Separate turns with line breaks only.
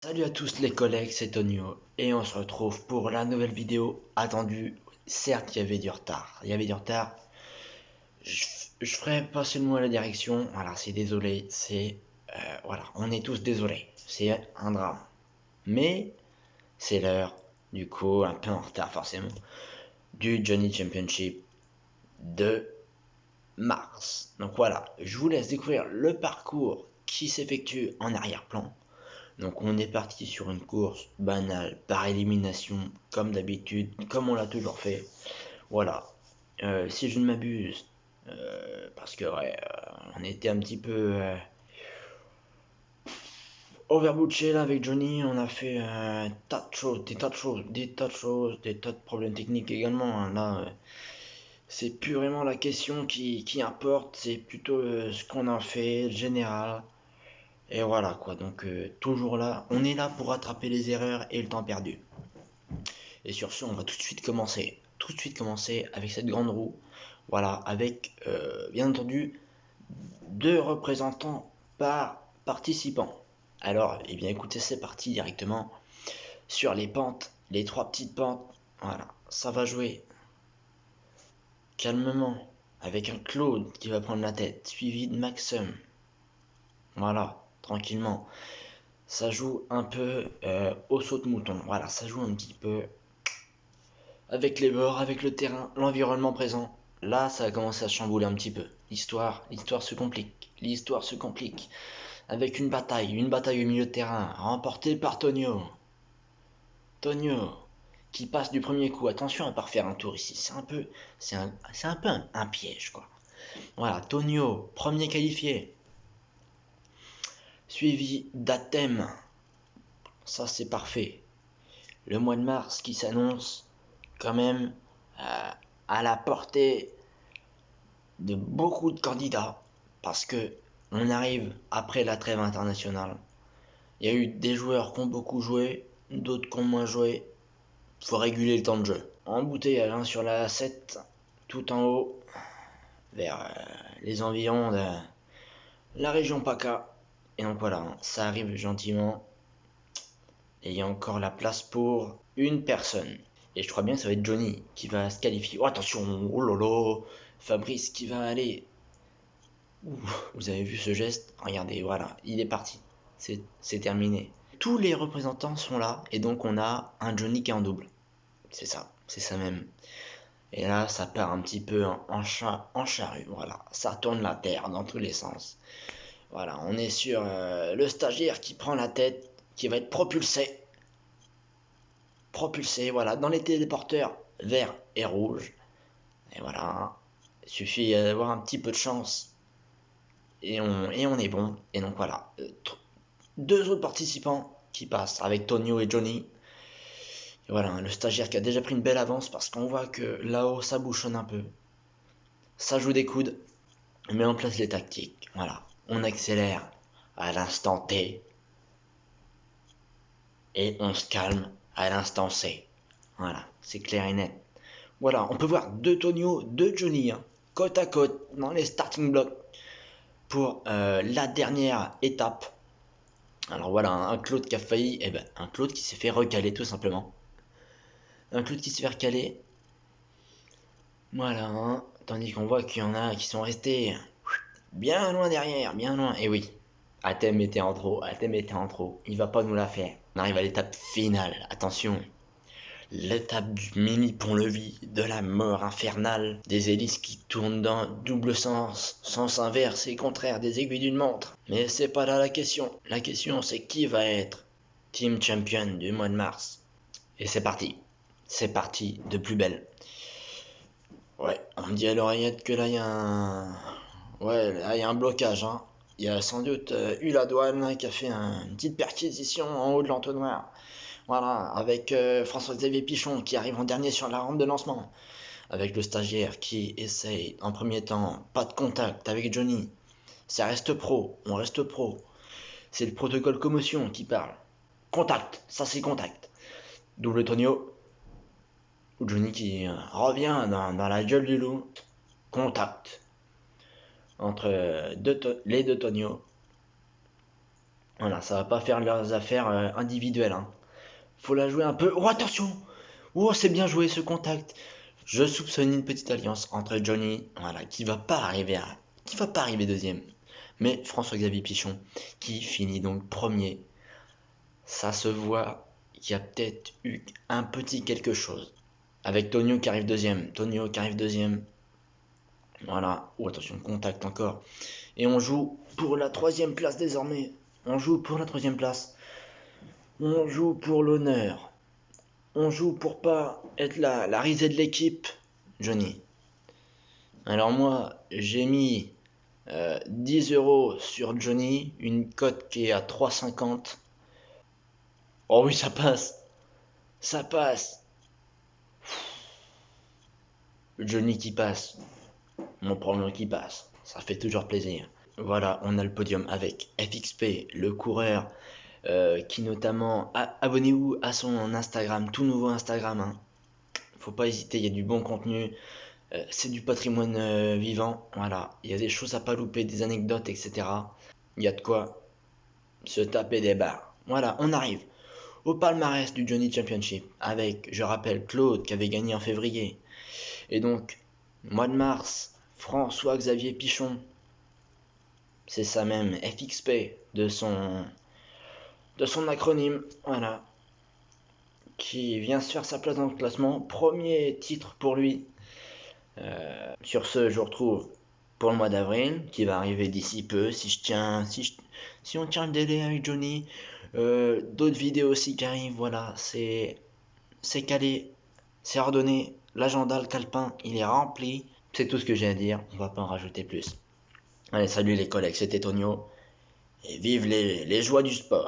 Salut à tous les collègues, c'est Tonio et on se retrouve pour la nouvelle vidéo attendue. Certes, il y avait du retard. Je, je ferai passer le mot à la direction. Voilà, c'est désolé. Voilà, on est tous désolés. C'est un drame. Mais c'est l'heure, du coup, un peu en retard forcément, du Johnny Championship de mars. Donc voilà, je vous laisse découvrir le parcours qui s'effectue en arrière-plan. Donc on est parti sur une course banale, par élimination, comme d'habitude, comme on l'a toujours fait. Voilà. Si je ne m'abuse, parce que ouais, on était un petit peu overbooké là avec Johnny, on a fait tas de choses, des tas de problèmes techniques également, hein. Là, c'est plus vraiment la question qui importe, c'est plutôt ce qu'on a fait, le général. Et voilà quoi, donc toujours là, on est là pour rattraper les erreurs et le temps perdu. Et sur ce, on va tout de suite commencer. Tout de suite commencer avec cette grande roue. Voilà, avec bien entendu 2 représentants par participant. Alors, eh bien écoutez, c'est parti directement sur les pentes, les 3 petites pentes. Voilà, ça va jouer calmement avec un Claude qui va prendre la tête, suivi de Maxim. Voilà, tranquillement. Ça joue un peu au saut de mouton. Voilà, ça joue un petit peu avec les bords, avec le terrain, l'environnement présent. Là, ça a commencé à chambouler un petit peu. L'histoire se complique. L'histoire se complique. Avec une bataille au milieu de terrain, remportée par Tonio. Tonio, qui passe du premier coup. Attention à ne pas refaire un tour ici. C'est un peu un piège, quoi. Voilà, Tonio, premier qualifié. Suivi d'Athème. Ça, c'est parfait. Le mois de mars qui s'annonce quand même à la portée de beaucoup de candidats parce que on arrive après la trêve internationale. Il y a eu des joueurs qui ont beaucoup joué, d'autres qui ont moins joué. Faut réguler le temps de jeu. Embouteillage hein, sur la 7, tout en haut, vers les environs de la région PACA. Et donc voilà, hein, ça arrive gentiment. Et il y a encore la place pour une personne. Et je crois bien que ça va être Johnny qui va se qualifier. Oh attention, oh lolo, Fabrice qui va aller. Vous avez vu ce geste? Regardez, voilà, il est parti. C'est terminé. Tous les représentants sont là, et donc on a un Johnny qui est en double. C'est ça même. Et là, ça part un petit peu en charrue, voilà. Ça tourne la terre dans tous les sens. Voilà, on est sur le stagiaire qui prend la tête, qui va être propulsé. Propulsé, voilà, dans les téléporteurs vert et rouge. Et voilà, il suffit d'avoir un petit peu de chance et on est bon. Et donc voilà, 2 autres participants qui passent avec Tonio et Johnny. Et voilà, le stagiaire qui a déjà pris une belle avance parce qu'on voit que là-haut ça bouchonne un peu. Ça joue des coudes, on met en place les tactiques. Voilà, on accélère à l'instant T et on se calme à l'instant C. Voilà, c'est clair et net. Voilà, on peut voir 2 Tonio, 2 Johnny, hein, côte à côte dans les starting blocks pour la dernière étape. Alors voilà, un Claude qui a failli, un Claude qui s'est fait recaler tout simplement. Un Claude qui s'est fait recaler. Voilà, hein. Tandis qu'on voit qu'il y en a qui sont restés bien loin derrière, bien loin. Et oui, Athème était en trop, Il va pas nous la faire. On arrive à l'étape finale, attention. L'étape du mini pont-levis, de la mort infernale, des hélices qui tournent dans double sens, sens inverse et contraire des aiguilles d'une montre. Mais c'est pas là la question. La question c'est qui va être Team Champion du mois de mars. Et c'est parti. C'est parti de plus belle. Ouais, on me dit à l'oreillette que là il y a un... Ouais, là il y a un blocage, hein. Il y a sans doute eu la douane qui a fait une petite perquisition en haut de l'entonnoir. Voilà, avec François-Xavier Pichon qui arrive en dernier sur la rampe de lancement. Avec le stagiaire qui essaye en premier temps, pas de contact avec Johnny. Ça reste pro, on reste pro. C'est le protocole commotion qui parle. Contact, ça c'est contact. Double Tonio. Johnny qui revient dans la gueule du loup. Contact. Entre les 2 Tonio. Voilà, ça va pas faire leurs affaires individuelles, hein. Faut la jouer un peu. Oh, attention! Oh, c'est bien joué ce contact. Je soupçonne une petite alliance entre Johnny, voilà, qui va pas arriver deuxième, mais François-Xavier Pichon, qui finit donc premier. Ça se voit qu'il y a peut-être eu un petit quelque chose. Avec Tonio qui arrive deuxième. Tonio qui arrive deuxième. Voilà. Oh, attention, contact encore. Et on joue pour la troisième place désormais. On joue pour la troisième place. On joue pour l'honneur. On joue pour pas être la risée de l'équipe, Johnny. Alors moi, j'ai mis 10 € sur Johnny, une cote qui est à 3,50. Oh oui, ça passe. Ça passe. Johnny qui passe. Mon pronom qui passe. Ça fait toujours plaisir. Voilà, on a le podium avec FXP, le coureur, qui notamment... abonnez-vous à son Instagram, tout nouveau Instagram, hein. Faut pas hésiter, il y a du bon contenu. C'est du patrimoine vivant. Voilà, il y a des choses à pas louper, des anecdotes, etc. Il y a de quoi se taper des barres. Voilà, on arrive au palmarès du Johnny Championship avec, je rappelle, Claude qui avait gagné en février. Et donc, mois de mars, François-Xavier Pichon, c'est ça même, FXP de son acronyme, voilà, qui vient se faire sa place dans le classement. Premier titre pour lui. Sur ce, je vous retrouve pour le mois d'avril, qui va arriver d'ici peu, si on tient le délai avec Johnny. D'autres vidéos aussi qui arrivent, voilà, c'est calé, c'est ordonné, l'agenda, le calepin, il est rempli. C'est tout ce que j'ai à dire, on va pas en rajouter plus. Allez, salut les collègues, c'était Tonio, et vive les joies du sport.